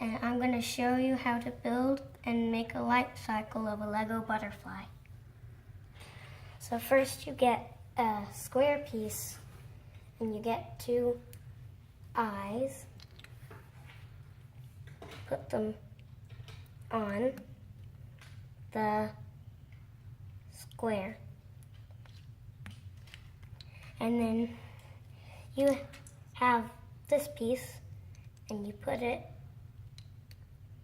and I'm going to show you how to build and make a life cycle of a Lego butterfly. So first you get a square piece and you get 2 eyes, put them on the square, and then you have this piece and you put it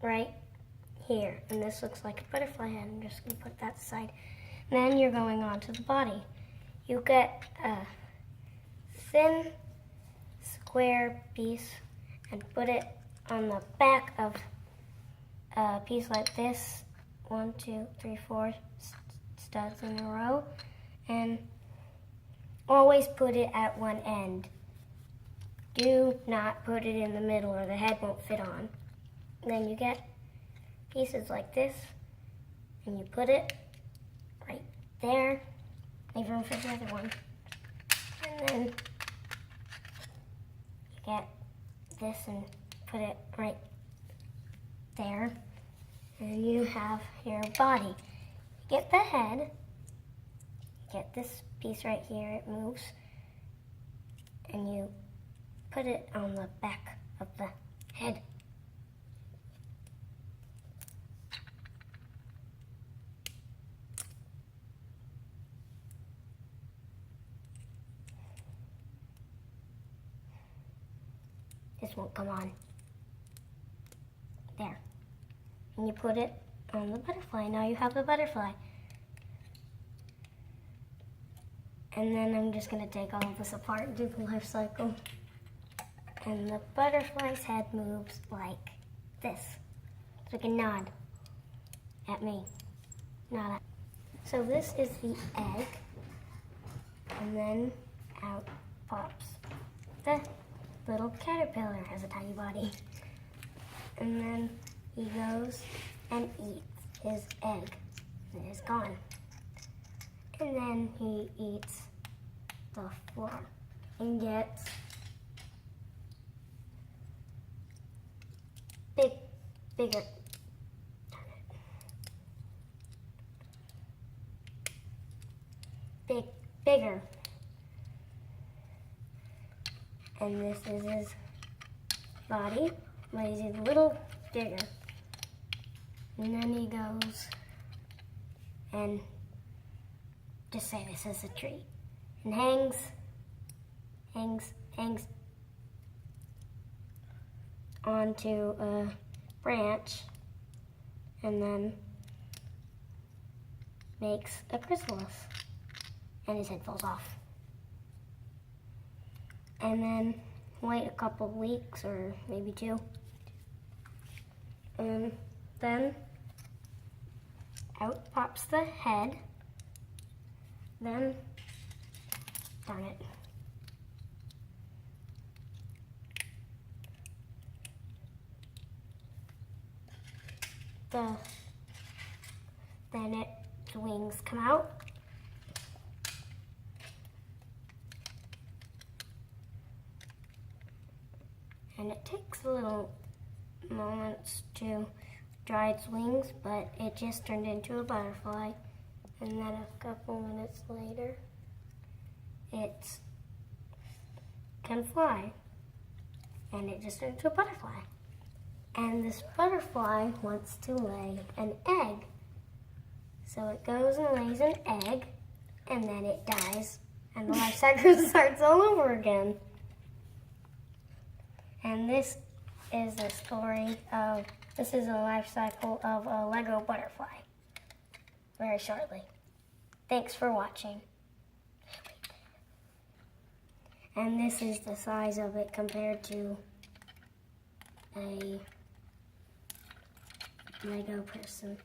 right here, and this looks like a butterfly head. I'm just going to put that aside. Then you're going on to the body. You get a thin square piece and put it on the back of a piece like this. 1, 2, 3, 4 studs in a row, and always put it at one end. Do not put it in the middle or the head won't fit on. Then you get pieces like this and you put it right there. Leave room for the other one. And then you get this and put it right there. And you have your body. You get the head. You get this piece right here, it moves. And you put it on the back of the head. This won't come on. There. And you put it on the butterfly. Now you have the butterfly. And then I'm just going to take all of this apart and do the life cycle. And the butterfly's head moves like this. So it can nod at me. Nod at. So this is the egg. And then out pops the little caterpillar. Has a tiny body. And then he goes and eats his egg. And it is gone. And then he eats the floor and gets bigger. Bigger. And this is his body, but he's a little bigger. And then he goes and just say this is a tree. And hangs onto a branch and then makes a chrysalis. And his head falls off. And then wait a couple weeks or maybe 2. And then out pops the head. Then, darn it. Then its wings come out. And it takes a little moments to dry its wings, but it just turned into a butterfly. And then a couple minutes later, it can fly. And it just turned into a butterfly. And this butterfly wants to lay an egg. So it goes and lays an egg, and then it dies. And the life cycle starts all over again. And this is the story of, this is a life cycle of a Lego butterfly. Very shortly. Thanks for watching. And this is the size of it compared to a Lego person.